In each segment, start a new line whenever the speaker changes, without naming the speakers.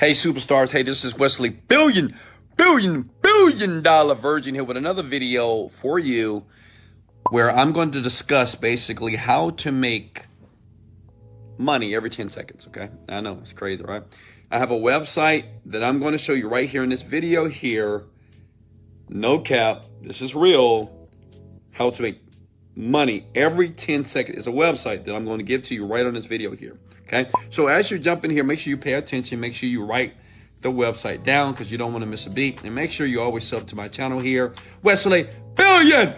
Hey, superstars. Hey, this is Wesley, billion dollar virgin here with another video for you where I'm going to discuss basically how to make money every 10 seconds, okay? I know, it's crazy, right? I have a website that I'm going to show you right here in this video here. No cap, this is real. How to make money every 10 seconds is a website that I'm going to give to you right on this video here, okay? So as you're jumping here, make sure you pay attention. Make sure you write the website down because you don't want to miss a beat. And make sure you always sub to my channel here. Wesley, billion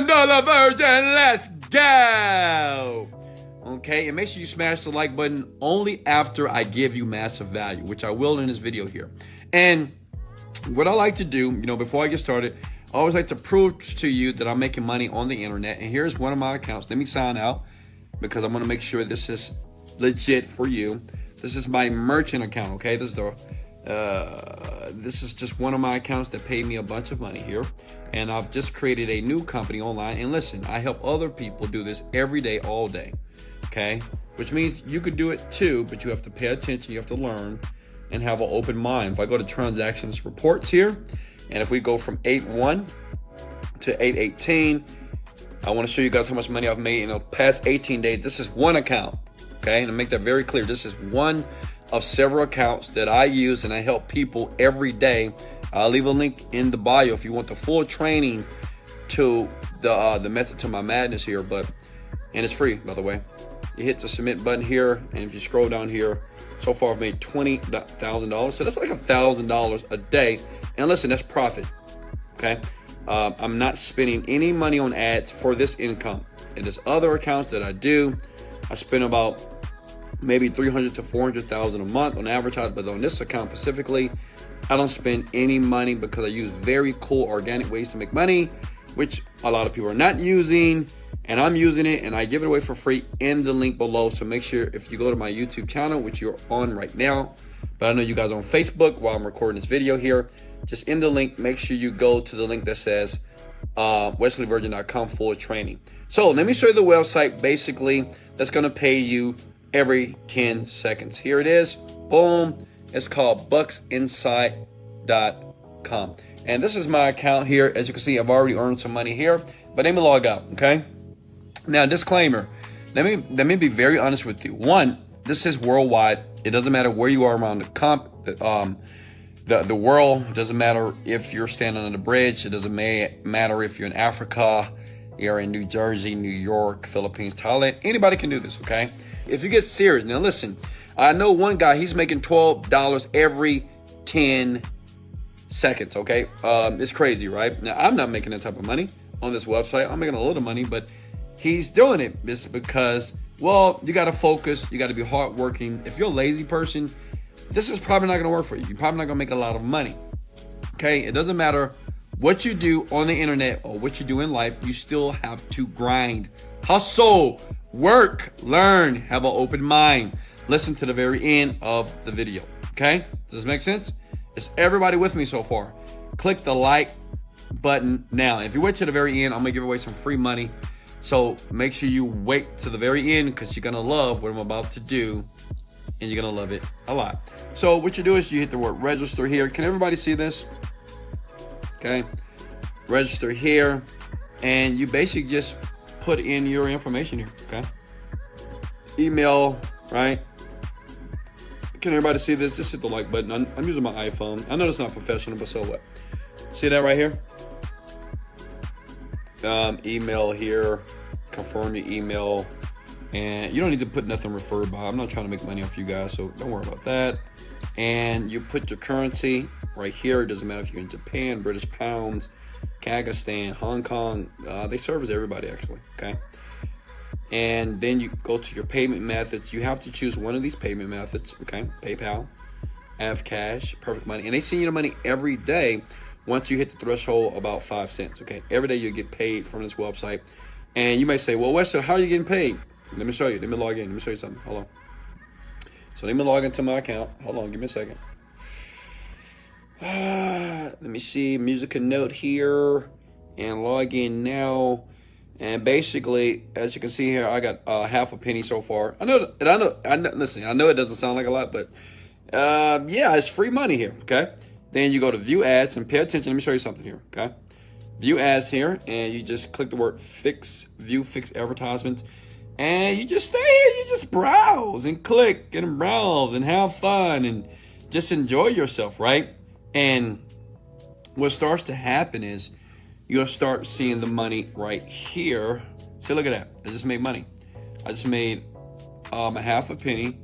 dollar virgin, let's go. Okay, and make sure you smash the like button only after I give you massive value, which I will in this video here. And what I like to do, before I get started, I always like to prove to you that I'm making money on the internet. And here's one of my accounts. Let me sign out because I'm going to make sure this is legit for you. This is my merchant account, okay? This is just one of my accounts that paid me a bunch of money here. And I've just created a new company online. And listen, I help other people do this every day, all day, okay? Which means you could do it too, but you have to pay attention. You have to learn and have an open mind. If I go to transactions reports here, and if we go from 8/1 to 8/18, I want to show you guys how much money I've made in the past 18 days. This is one account, okay? And to make that very clear, this is one of several accounts that I use and I help people every day. I'll leave a link in the bio if you want the full training to the method to my madness here, and it's free, by the way. You hit the submit button here, and if you scroll down here, so far I've made $20,000. So that's like $1,000 a day. And listen, that's profit, okay? I'm not spending any money on ads for this income. And there's other accounts that I do. I spend about maybe $300,000 to $400,000 a month on advertising, but on this account specifically, I don't spend any money because I use very cool organic ways to make money, which a lot of people are not using. And I'm using it, and I give it away for free in the link below. So make sure if you go to my YouTube channel, which you're on right now, but I know you guys are on Facebook while I'm recording this video here, just in the link, make sure you go to the link that says wesleyvirgin.com full training. So let me show you the website basically that's going to pay you every 10 seconds. Here it is. Boom. It's called bucksinside.com. And this is my account here. As you can see, I've already earned some money here, but let me log out, okay? Now, disclaimer, let me be very honest with you. One, this is worldwide. It doesn't matter where you are around the world. It doesn't matter if you're standing on the bridge. It doesn't matter if you're in Africa, you're in New Jersey, New York, Philippines, Thailand. Anybody can do this, okay? If you get serious. Now, listen, I know one guy, he's making $12 every 10 seconds, okay? It's crazy, right? Now, I'm not making that type of money on this website. I'm making a little money, but he's doing it just because, well, you got to focus. You got to be hardworking. If you're a lazy person, this is probably not going to work for you. You're probably not going to make a lot of money. Okay? It doesn't matter what you do on the internet or what you do in life. You still have to grind, hustle, work, learn, have an open mind. Listen to the very end of the video. Okay? Does this make sense? Is everybody with me so far? Click the like button now. If you wait to the very end, I'm going to give away some free money. So make sure you wait to the very end because you're going to love what I'm about to do and you're going to love it a lot. So what you do is you hit the word register here. Can everybody see this? Okay. Register here. And you basically just put in your information here. Okay. Email, right? Can everybody see this? Just hit the like button. I'm using my iPhone. I know it's not professional, but so what? See that right here? Email here, confirm your email, and you don't need to put nothing referred by. I'm not trying to make money off you guys, so don't worry about that. And you put your currency right here. It doesn't matter if you're in Japan, British pounds, Kazakhstan, Hong Kong. They service everybody actually, okay? And then you go to your payment methods. You have to choose one of these payment methods, okay? PayPal, Avcash, Perfect Money, and they send you the money every day. Once you hit the threshold, about 5 cents, okay? Every day you get paid from this website. And you may say, well, Wesley, how are you getting paid? Let me show you. Let me log in. Let me show you something. Hold on. So let me log into my account. Hold on. Give me a second. Let me see. Music and note here. And log in now. And basically, as you can see here, I got half a penny so far. Listen, I know it doesn't sound like a lot, but Yeah, it's free money here, okay? Then you go to view ads and pay attention. Let me show you something here, okay? View ads here, and you just click the word view fix advertisements, and you just stay here. You just browse and click and browse and have fun and just enjoy yourself, right? And what starts to happen is you'll start seeing the money right here. See, look at that. I just made money. I just made a half a penny,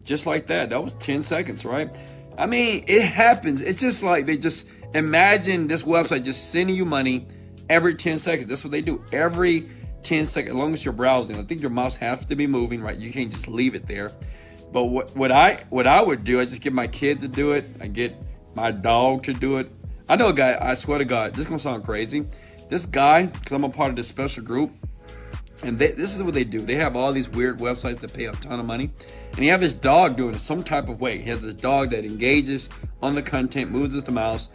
just like that. That was 10 seconds, right? I mean, it happens. It's just like they just imagine this website just sending you money every 10 seconds. That's what they do every 10 seconds, as long as you're browsing. I think your mouse has to be moving, right? You can't just leave it there. But what I would do, I just get my kid to do it. I get my dog to do it. I know a guy, I swear to God, this is going to sound crazy. This guy, because I'm a part of this special group, and this is what they do. They have all these weird websites that pay a ton of money. And you have his dog doing it some type of way. He has this dog that engages on the content, moves the mouse,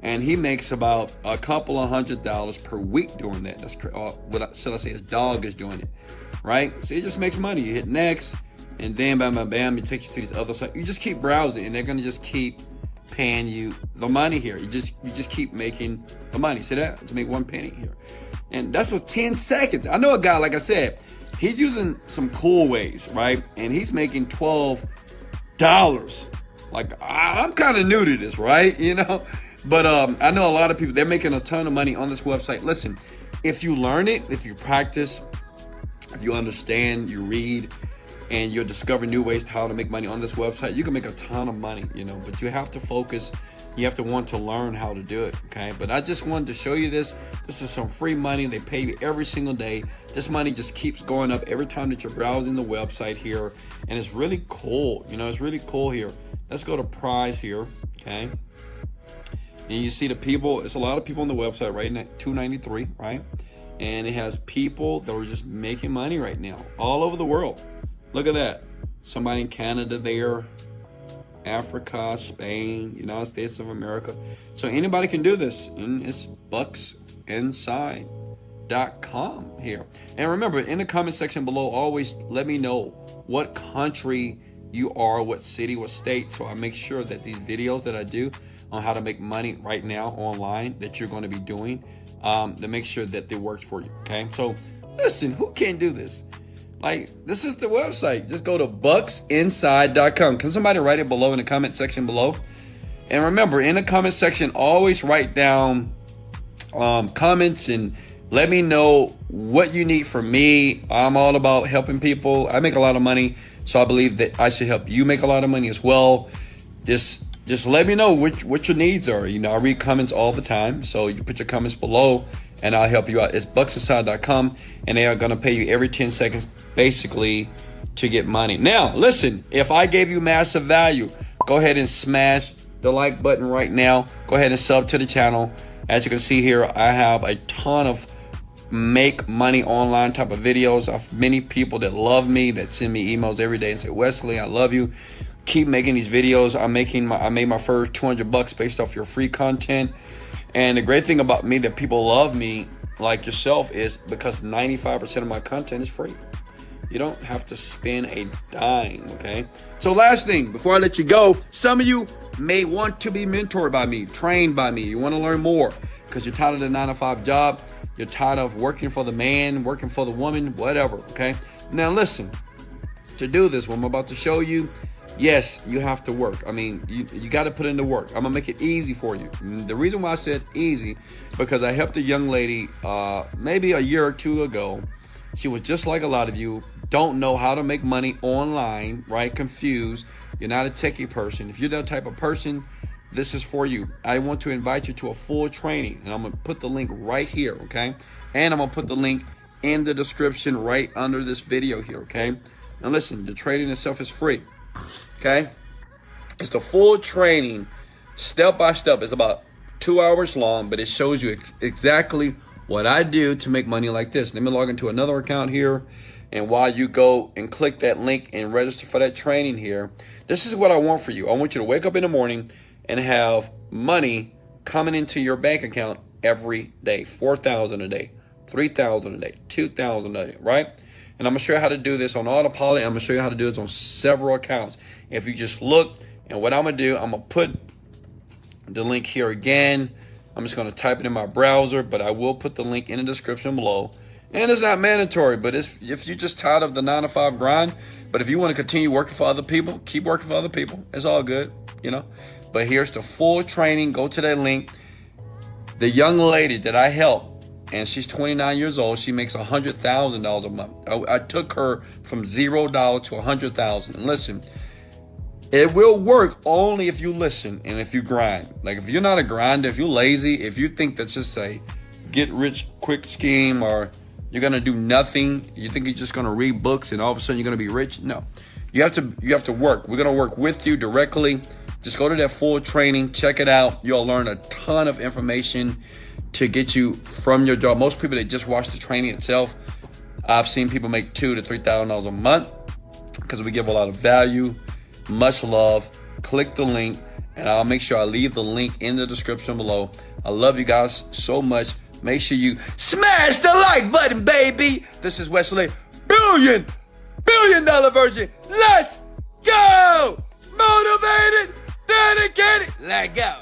and he makes about a couple of $100 per week doing that. That's should I say his dog is doing it, right? So he just makes money. You hit next, and then bam, bam, bam, it takes you to these other sites. You just keep browsing, and they're going to just keep paying you the money here. You just keep making the money. See that? Just make 1 penny here. And that's with 10 seconds. I know a guy, like I said, he's using some cool ways, right? And he's making $12. Like, I'm kind of new to this, right? You know? But I know a lot of people, they're making a ton of money on this website. Listen, if you learn it, if you practice, if you understand, you read, and you'll discover new ways to how to make money on this website, you can make a ton of money, you know, but you have to focus. You have to want to learn how to do it, okay? But I just wanted to show you this. This is some free money. They pay you every single day. This money just keeps going up every time that you're browsing the website here. And it's really cool. You know, it's really cool here. Let's go to prize here, okay? And you see the people. It's a lot of people on the website right now, 293, right? And it has people that are just making money right now all over the world. Look at that. Somebody in Canada there. Africa, Spain, United States of America. So anybody can do this, and it's bucksinside.com here. And remember, in the comment section below, always let me know what country you are, what city, what state, so I make sure that these videos that I do on how to make money right now online that you're going to be doing, to make sure that it works for you, okay? So listen, who can't do this? Like, this is the website. Just go to bucksinside.com. Can somebody write it below in the comment section below? And remember, in the comment section, always write down comments and let me know what you need from me. I'm all about helping people. I make a lot of money, so I believe that I should help you make a lot of money as well. Just let me know what your needs are. You know, I read comments all the time, so you put your comments below and I'll help you out. It's bucksinside.com, and they are going to pay you every 10 seconds basically to get money. Now, listen, if I gave you massive value, go ahead and smash the like button right now. Go ahead and sub to the channel. As you can see here, I have a ton of make money online type of videos of many people that love me, that send me emails every day and say, Wesley, I love you. Keep making these videos. I made my first $200 based off your free content. And the great thing about me that people love me like yourself is because 95% of my content is free. You don't have to spend a dime, okay? So last thing, before I let you go, some of you may want to be mentored by me, trained by me. You want to learn more because you're tired of the 9-to-5 job. You're tired of working for the man, working for the woman, whatever, okay? Now listen, to do this, what I'm about to show you, yes, you have to work. I mean, you got to put in the work. I'm going to make it easy for you. And the reason why I said easy, because I helped a young lady maybe a year or two ago. She was just like a lot of you, don't know how to make money online, right? Confused. You're not a techie person. If you're that type of person, this is for you. I want to invite you to a full training, and I'm going to put the link right here, okay? And I'm going to put the link in the description right under this video here, okay? Now listen, the training itself is free. Okay, it's the full training, step by step. It's about 2 hours long, but it shows you exactly what I do to make money like this. Let me log into another account here, and while you go and click that link and register for that training here, this is what I want for you. I want you to wake up in the morning and have money coming into your bank account every day. $4,000 a day, $3,000 a day, $2,000 a day, right? And I'm going to show you how to do this on autopilot. I'm going to show you how to do this on several accounts. If you just look And what I'm going to do, I'm going to put the link here again. I'm just going to type it in my browser, but I will put the link in the description below. And it's not mandatory, but if you're just tired of the 9-to-5 grind, but if you want to continue working for other people, keep working for other people. It's all good, you know. But here's the full training. Go to that link. The young lady that I helped, and she's 29 years old. She makes $100,000 a month. I took her from $0 to $100,000. And listen, it will work only if you listen and if you grind. Like if you're not a grinder, if you're lazy, if you think that's just a get rich quick scheme, or you're gonna do nothing, you think you're just gonna read books and all of a sudden you're gonna be rich. No, you have to work. We're gonna work with you directly. Just go to that full training, check it out. You'll learn a ton of information to get you from your job. Most people that just watch the training itself, I've seen people make $2,000 to $3,000 a month because we give a lot of value. Much love. Click the link, and I'll make sure I leave the link in the description below. I love you guys so much. Make sure you smash the like button, baby. This is Wesley, billion dollar virgin. Let's go. Motivated, dedicated. Let go.